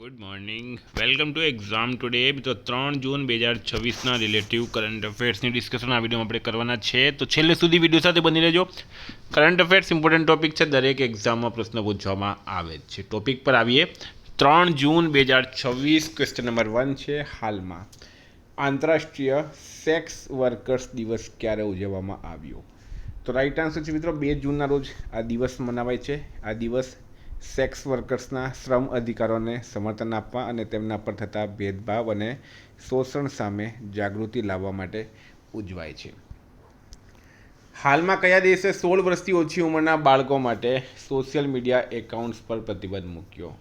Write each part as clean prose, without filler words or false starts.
Good morning, welcome to exam today. તો 3 જૂન 2026ના relative current અફેર્સની discussion આ વિડીયોમાં આપણે કરવાના છે. તો છેલ્લે સુધી વિડીયો સાથે બની રહેજો. કરંટ અફેર્સ ઇમ્પોર્ટન્ટ ટોપિક છે, દરેક એક્ઝામમાં પ્રશ્ન પૂછવામાં આવે છે. ટોપિક પર આવીએ. 3 જૂન 2026 ક્વેશ્ચન નંબર 1 છે. હાલમાં આંતરરાષ્ટ્રીય સેક્સ વર્કર્સ દિવસ ક્યારે ઉજવવામાં આવ્યો? તો રાઈટ આન્સર છે મિત્રો 2 જૂનના રોજ આ દિવસ મનાવાય છે. આ દિવસ સેક્સ વર્કર્સના શ્રમ અધિકારોને સમર્થન આપવા અને તેમના પર થતા ભેદભાવ અને શોષણ સામે જાગૃતિ લાવવા માટે ઉજવાય છે. હાલમાં કયા દેશે 16 વર્ષથી ઓછી ઉંમરના બાળકો માટે સોશિયલ મીડિયા એકાઉન્ટ્સ પર પ્રતિબંધ મૂક્યો?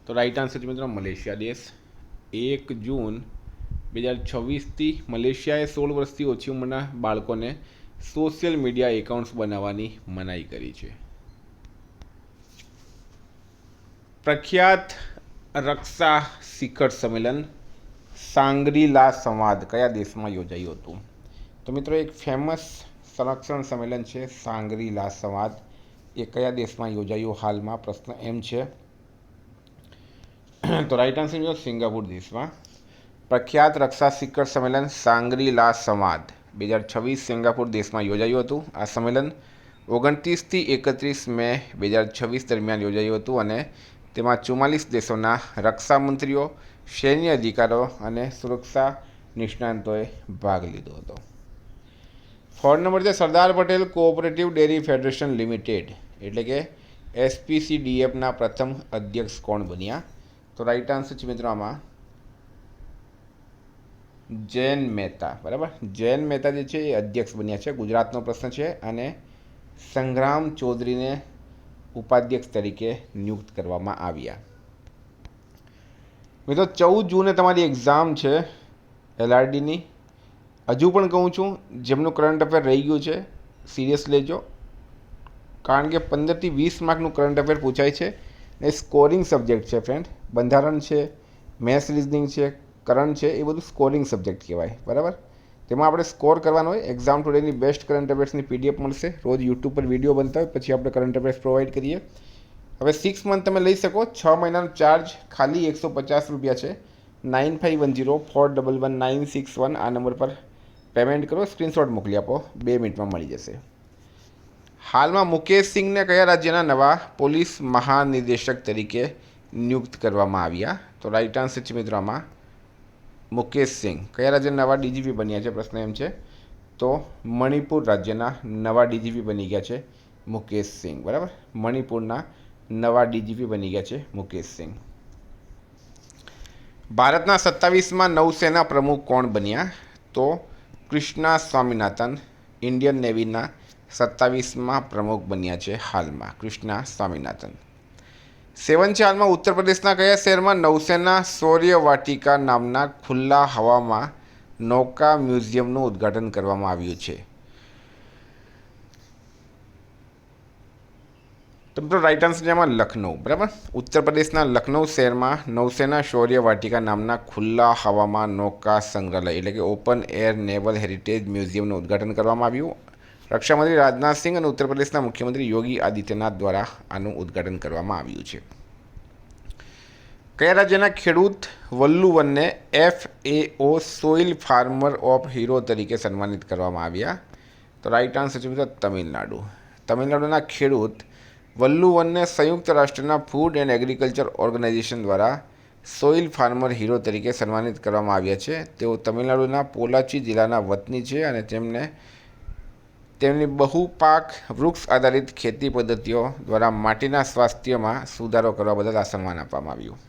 તો રાઈટ આન્સર છે મિત્રો મલેશિયા દેશ. 1 જૂન 2026થી મલેશિયાએ 16 વર્ષથી ઓછી ઉંમરના બાળકોને સોશિયલ મીડિયા એકાઉન્ટ્સ બનાવવાની મનાઈ કરી છે. પ્રખ્યાત રક્ષા શિખર સંમેલન સાંગરીલા સંવાદ કયા દેશમાં યોજાયું હતું? તો મિત્રો એક ફેમસ સંરક્ષણ સંમેલન છે સાંગરીલા સંવાદ, એ કયા દેશમાં યોજાયું? હાલમાં પ્રશ્ન એમ છે. તો રાઈટ આન્સર છે સિંગાપુર દેશમાં. પ્રખ્યાત રક્ષા શિખર સંમેલન સાંગરીલા સંવાદ 2026 સિંગાપુર દેશમાં યોજાયું હતું. આ સંમેલન 29થી 31 મે 2026 દરમિયાન યોજાયું હતું અને તેમાં 44 દેશોના રક્ષા મંત્રીઓ, સૈન્ય અધિકારીઓ અને સુરક્ષા નિષ્ણાતોએ ભાગ લીધો હતો. 4 નંબર છે Sardar Patel cooperative dairy federation limited એટલે કે SPCDFના પ્રથમ અધ્યક્ષ કોણ બન્યા? તો રાઈટ આન્સર છે મિત્રો આમાં જૈન મહેતા. બરાબર, જૈન મહેતા જે છે એ અધ્યક્ષ બન્યા છે. ગુજરાતનો પ્રશ્ન છે અને સંગ્રામ ચૌધરીને ઉપાધ્યક્ષ તરીકે નિયુક્ત કરવામાં આવ્યા. મિત્રો 14 જૂને તમારી એક્ઝામ છે LRDની. હજુ પણ કહું છું, જેમનું કરંટ અફેર રહી ગયું છે સિરિયસ લેજો, કારણ કે 15થી 20 માર્કનું કરંટ અફેર પૂછાય છે ને સ્કોરિંગ સબ્જેક્ટ છે ફ્રેન્ડ. બંધારણ છે, મેથ્સ રિઝનિંગ છે, કરંટ છે, એ બધું સ્કોરિંગ સબ્જેક્ટ કહેવાય. બરાબર, તેમાં આપણે સ્કોર કરવાનો હોય. એક્ઝામ ટુડેની બેસ્ટ કરંટ અફેર્સની PDF મળશે. રોજ યુટ્યુબ પર વિડીયો બનતા હોય, પછી આપણે કરંટ અફેર્સ પ્રોવાઈડ કરીએ. હવે 6 મંથ તમે લઈ શકો. 6 મહિનાનો ચાર્જ ખાલી 150 રૂપિયા છે. 9510411961 આ નંબર પર પેમેન્ટ કરો, સ્ક્રીનશોટ મોકલી આપો, 2 મિનિટમાં મળી જશે. હાલમાં મુકેશ સિંઘને કયા રાજ્યના નવા પોલીસ મહાનિદેશક તરીકે નિયુક્ત કરવામાં આવ્યા? તો રાઈટ આન્સર છે મિત્રો આમાં મુકેશ સિંઘ. કયા રાજ્યના નવા DGP બન્યા છે? પ્રશ્ન એમ છે. તો મણિપુર રાજ્યના નવા DGP બની ગયા છે મુકેશ સિંઘ. બરાબર, મણિપુરના નવા DGP બની ગયા છે મુકેશ સિંઘ. ભારતના 27મા નૌસેના પ્રમુખ કોણ બન્યા? તો કૃષ્ણા સ્વામીનાથન ઇન્ડિયન નેવીના 27મા પ્રમુખ બન્યા છે હાલમાં, કૃષ્ણા સ્વામીનાથન. 7 છે હાલમાં ઉત્તર પ્રદેશના કયા શહેરમાં નૌસેના શૌર્ય વાટિકા નામના ખુલ્લા હવામાં નૌકા મ્યુઝિયમનું ઉદ્ઘાટન કરવામાં આવ્યું છે? તો મિત્રો રાઈટ આન્સર છે એમાં લખનઉ. બરાબર, ઉત્તર પ્રદેશના લખનઉ શહેરમાં નૌસેના શૌર્ય વાટિકા નામના ખુલ્લા હવામાં નૌકા સંગ્રહાલય એટલે કે ઓપન એર નેવલ હેરિટેજ મ્યુઝિયમનું ઉદ્ઘાટન કરવામાં આવ્યું. રક્ષામંત્રી રાજનાથસિંહ અને ઉત્તર પ્રદેશના મુખ્યમંત્રી યોગી આદિત્યનાથ દ્વારા આનું ઉદ્ઘાટન કરવામાં આવ્યું છે. કયા રાજ્યના ખેડૂત વલ્લુવનને FAO soil farmer of hero તરીકે સન્માનિત કરવામાં આવ્યા? તો રાઈટ આન્સર છે મિત્રો તમિલનાડુ. તમિલનાડુના ખેડૂત વલ્લુવનને સંયુક્ત રાષ્ટ્રના ફૂડ એન્ડ એગ્રીકલ્ચર ઓર્ગેનાઇઝેશન દ્વારા સોઇલ ફાર્મર હીરો તરીકે સન્માનિત કરવામાં આવ્યા છે. તેઓ તમિલનાડુના પોલાચી જિલ્લાના વતની છે અને તેમની બહુપાક વૃક્ષ આધારિત ખેતી પદ્ધતિઓ દ્વારા માટીના સ્વાસ્થ્યમાં સુધારો કરવા બદલ આ સન્માન આપવામાં આવ્યું.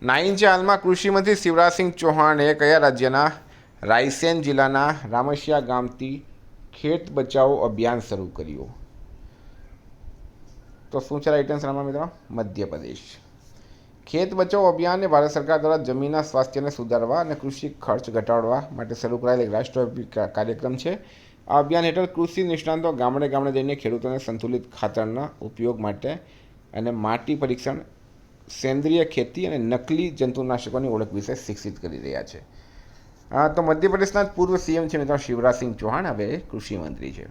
9 છે હાલમાં કૃષિ મંત્રી શિવરાજસિંહ ચૌહાણે કયા રાજ્યના રાયસેન જિલ્લાના રામસિયા ગામથી ખેત બચાવો અભિયાન શરૂ કર્યું? તો શું છે રાઈટ આન્સર આમાં મિત્રો? મધ્યપ્રદેશ. ખેત બચાવો અભિયાન એ ભારત સરકાર દ્વારા જમીનના સ્વાસ્થ્યને સુધારવા અને કૃષિ ખર્ચ ઘટાડવા માટે શરૂ કરાયેલ એક રાષ્ટ્રવ્યાપી કાર્યક્રમ છે. આ અભિયાન હેઠળ કૃષિ નિષ્ણાતો ગામડે ગામડે જઈને ખેડૂતોને સંતુલિત ખાતરના ઉપયોગ માટે અને માટી પરીક્ષણ, સેન્દ્રિય ખેતી અને નકલી જંતુનાશકોની ઓળખ વિશે શિક્ષિત કરી રહ્યા છે. તો મધ્યપ્રદેશના પૂર્વ CM છે મિત્રો શિવરાજસિંહ ચૌહાણ, હવે કૃષિ મંત્રી છે.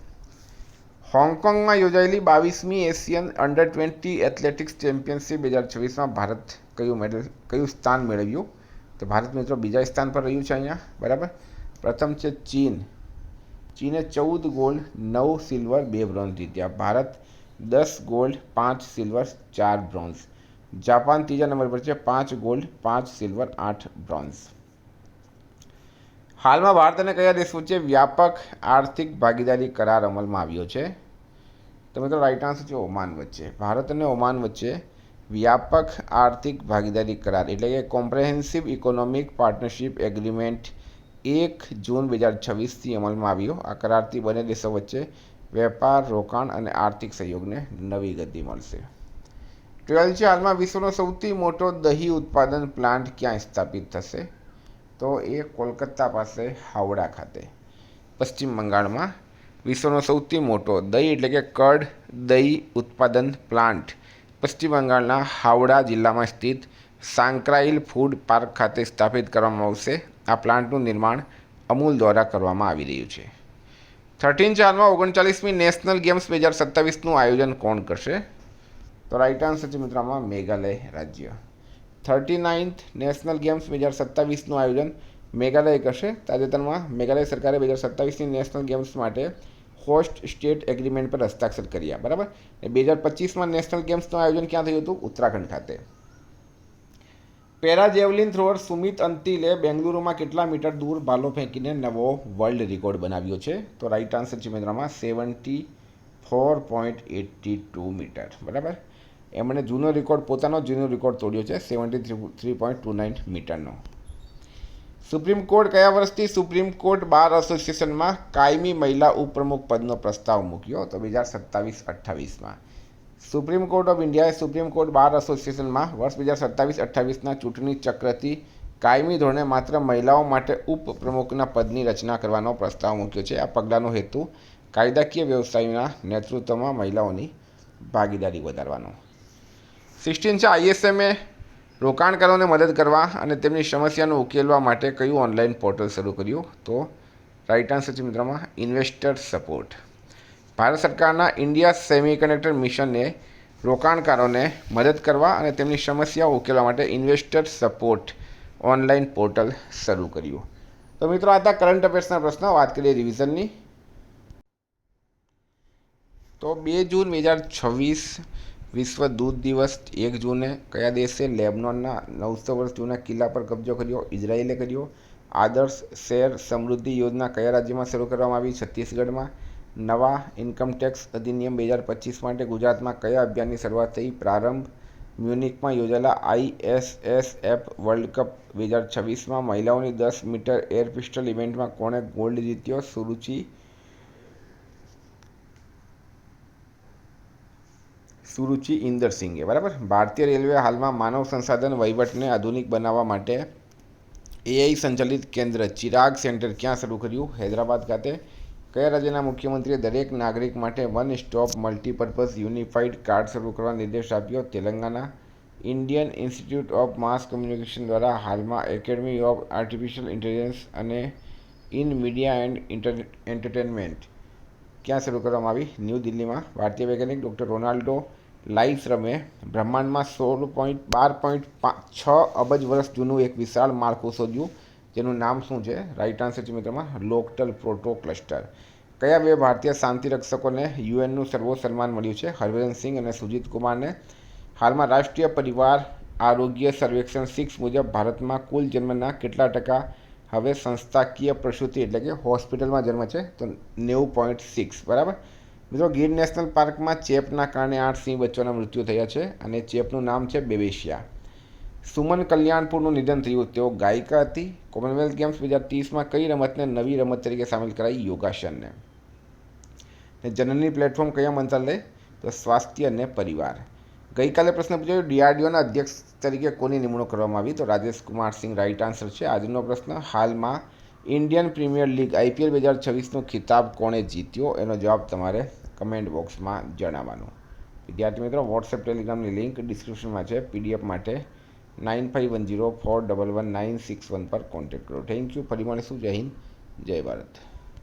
હોંગકોંગમાં યોજાયેલી 22મી એશિયન અંડર-20 એથ્લેટિક્સ ચેમ્પિયનશિપ 2026માં ભારત કયું સ્થાન મેળવ્યું? તો ભારત મિત્રો બીજા સ્થાન પર રહ્યું છે અહીંયા, બરાબર. પ્રથમ છે ચીને 14 ગોલ્ડ 9 સિલ્વર 2 બ્રોન્ઝ જીત્યા. Bharat 10 gold 5 silver 4 bronze. Japan ત્રીજા નંબર પર છે, 5 ગોલ્ડ 5 સિલ્વર 8 બ્રોન્ઝ. હાલમાં ભારત અને કયા દેશ વચ્ચે વ્યાપક આર્થિક ભાગીદારી કરાર અમલમાં આવ્યો છે? તો મિત્રો રાઈટ આન્સર છે ઓમાન વચ્ચે. ભારત અને ઓમાન વચ્ચે વ્યાપક આર્થિક ભાગીદારી કરાર એટલે કે કોમ્પ્રેહેન્સિવ ઇકોનોમિક પાર્ટનરશિપ એગ્રીમેન્ટ 1 જૂન 2026થી અમલમાં આવ્યો. આ કરારથી બંને દેશો વચ્ચે વેપાર, રોકાણ અને આર્થિક સહયોગને નવી ગતિ મળશે. 12 છે, હાલમાં વિશ્વનો સૌથી મોટો દહીં ઉત્પાદન પ્લાન્ટ ક્યાં સ્થાપિત થશે? તો એ કોલકાતા પાસે હાવડા ખાતે, પશ્ચિમ બંગાળમાં વિશ્વનો સૌથી મોટો દહીં એટલે કે કર્ડ દહીં ઉત્પાદન પ્લાન્ટ પશ્ચિમ બંગાળના હાવડા જિલ્લામાં સ્થિત સાંકરાઇલ ફૂડ પાર્ક ખાતે સ્થાપિત કરવામાં આવશે. આ પ્લાન્ટનું નિર્માણ અમૂલ દ્વારા કરવામાં આવી રહ્યું છે. 13 ચારમાં 39મી નેશનલ ગેમ્સ 2027નું આયોજન કોણ કરશે? તો રાઈટ આન્સર છે મિત્રો આમાં મેઘાલય રાજ્ય. 39th નેશનલ ગેમ્સ 2027નું આયોજન મેઘાલય કરશે. તાજેતરમાં મેઘાલય સરકારે 2027ની નેશનલ ગેમ્સ માટે હોસ્ટ સ્ટેટ એગ્રીમેન્ટ પર હસ્તાક્ષર કર્યા, બરાબર. 2025માં નેશનલ ગેમ્સનું આયોજન ક્યાં થયું હતું? ઉત્તરાખંડ ખાતે. પેરા જેવલિન થ્રોઅર સુમિત અંતિલે બેંગલુરુમાં કેટલા મીટર દૂર ભાલો ફેંકીને નવો વર્લ્ડ રેકોર્ડ બનાવ્યો છે? તો રાઈટ આન્સર છે મિત્રોમાં 74.82 મીટર, બરાબર. એમણે પોતાનો જૂનો રેકોર્ડ તોડ્યો છે 73.29 મીટરનો. સુપ્રીમ કોર્ટ કયા વર્ષથી સુપ્રીમ કોર્ટ બાર એસોસિએશનમાં કાયમી મહિલા ઉપપ્રમુખ પદનો પ્રસ્તાવ મૂક્યો? તો 2027-28માં. સુપ્રીમ કોર્ટ ઓફ ઇન્ડિયાએ સુપ્રીમ કોર્ટ બાર એસોસિએશનમાં વર્ષ 2027-28ના ચૂંટણી ચક્રથી કાયમી ધોરણે માત્ર મહિલાઓ માટે ઉપપ્રમુખના પદની રચના કરવાનો પ્રસ્તાવ મૂક્યો છે. આ પગલાંનો હેતુ કાયદાકીય વ્યવસાયના નેતૃત્વમાં મહિલાઓની ભાગીદારી વધારવાનો. 16 છે, આઈએસએમએ રોકાણકારોને મદદ કરવા અને તેમની સમસ્યાનો ઉકેલવા માટે કયું ઓનલાઈન પોર્ટલ શરૂ કર્યું? તો રાઈટ આન્સર છે મિત્રોમાં ઇન્વેસ્ટર સપોર્ટ. ભારત સરકારના ઇન્ડિયા સેમિકન્ડક્ટર મિશને રોકાણકારોને મદદ કરવા અને તેમની સમસ્યાઓ ઉકેલવા માટે ઇન્વેસ્ટર સપોર્ટ ઓનલાઈન પોર્ટલ શરૂ કર્યું. તો મિત્રો આ હતા કરંટ અફેર્સના પ્રશ્નો. વાત કરીએ રિવિઝનની. તો 2 જૂન 2026 વિશ્વ દૂધ દિવસ. 1 જૂને કયા દેશે લેબનોનના 900 વર્ષ જૂના કિલ્લા પર કબજો કર્યો? ઇઝરાયેલે કર્યો. આદર્શ શહેર સમૃદ્ધિ યોજના કયા રાજ્યમાં શરૂ કરવામાં આવી? છત્તીસગઢમાં. નવા ઇન્કમટેક્સ અધિનિયમ 2025 માટે ગુજરાતમાં કયા અભિયાનની શરૂઆત થઈ? પ્રારંભ. મ્યુનિકમાં યોજાયેલા ISSF વર્લ્ડ કપ 2026માં મહિલાઓની 10 મીટર એર પિસ્ટલ ઇવેન્ટમાં કોણે ગોલ્ડ જીત્યો? સુરુચિ ઇન્દર સિંઘે, બરાબર. ભારતીય રેલવે હાલમાં માનવ સંસાધન વહીવટને આધુનિક બનાવવા માટે AI સંચાલિત કેન્દ્ર ચિરાગ સેન્ટર ક્યાં શરૂ કર્યું? હૈદરાબાદ ખાતે. કયા રાજ્યના મુખ્યમંત્રીએ દરેક નાગરિક માટે one stop multipurpose unified card શરૂ કરવા નિર્દેશ આપ્યો? Telangana. Indian institute of mass communication દ્વારા હાલમાં એકેડમી ઓફ આર્ટિફિશિયલ ઇન્ટેલિજન્સ અને ઇન મીડિયા એન્ડ એન્ટરટેનમેન્ટ ક્યાં શરૂ કરવામાં આવી? ન્યૂ દિલ્હીમાં. ભારતીય વૈજ્ઞાનિક ડૉક્ટર રોનાલ્ડો લાઇસરમે બ્રહ્માંડમાં 12.6 અબજ વર્ષ જૂનું એક વિશાળ માળખું શોધ્યું, જેનું નામ શું છે? રાઈટ આન્સર છે મિત્રોમાં લોકટલ પ્રોટો ક્લસ્ટર. કયા 2 ભારતીય શાંતિ રક્ષકોને યુએનનું સર્વોચ્ચ સન્માન મળ્યું છે? હરભજન સિંહ અને સુજીત કુમારને. હાલમાં રાષ્ટ્રીય પરિવાર આરોગ્ય સર્વેક્ષણ 6 મુજબ ભારતમાં કુલ જન્મના કેટલા ટકા હવે સંસ્થાકીય પ્રસૂતિ એટલે કે હોસ્પિટલમાં જન્મ છે? તો 90.6, બરાબર. મિત્રો ગીર નેશનલ પાર્કમાં ચેપના કારણે 8 સિંહ બચ્ચાના મૃત્યુ થયા છે અને ચેપનું નામ છે બેબેશિયા. સુમન કલ્યાણપુરનું નિધન થયું. તેઓ ગાયિકા હતી. કોમનવેલ્થ ગેમ્સ 2030માં કઈ રમતને નવી રમત તરીકે સામેલ કરાઈ? યોગાસનને. જનની પ્લેટફોર્મ કયા મંત્રાલય? તો સ્વાસ્થ્ય અને પરિવાર. ગઈકાલે પ્રશ્ન પૂછાયો DRDOના અધ્યક્ષ તરીકે કોની નિમણૂક કરવામાં આવી? તો રાજેશ કુમાર સિંહ રાઈટ આન્સર છે. આજનો પ્રશ્ન, હાલમાં ઇન્ડિયન પ્રીમિયર લીગ IPL 2026નો ખિતાબ કોણે જીત્યો? એનો જવાબ તમારે કમેન્ટ બોક્સમાં જણાવવાનો. વિદ્યાર્થી મિત્રો, વોટ્સએપ ટેલિગ્રામની લિંક ડિસ્ક્રિપ્શનમાં છે. PDF માટે 9510411961 પર કોન્ટેક્ટ કરો. Thank you. ફરી મળીશું. જય હિન્દ, જય ભારત.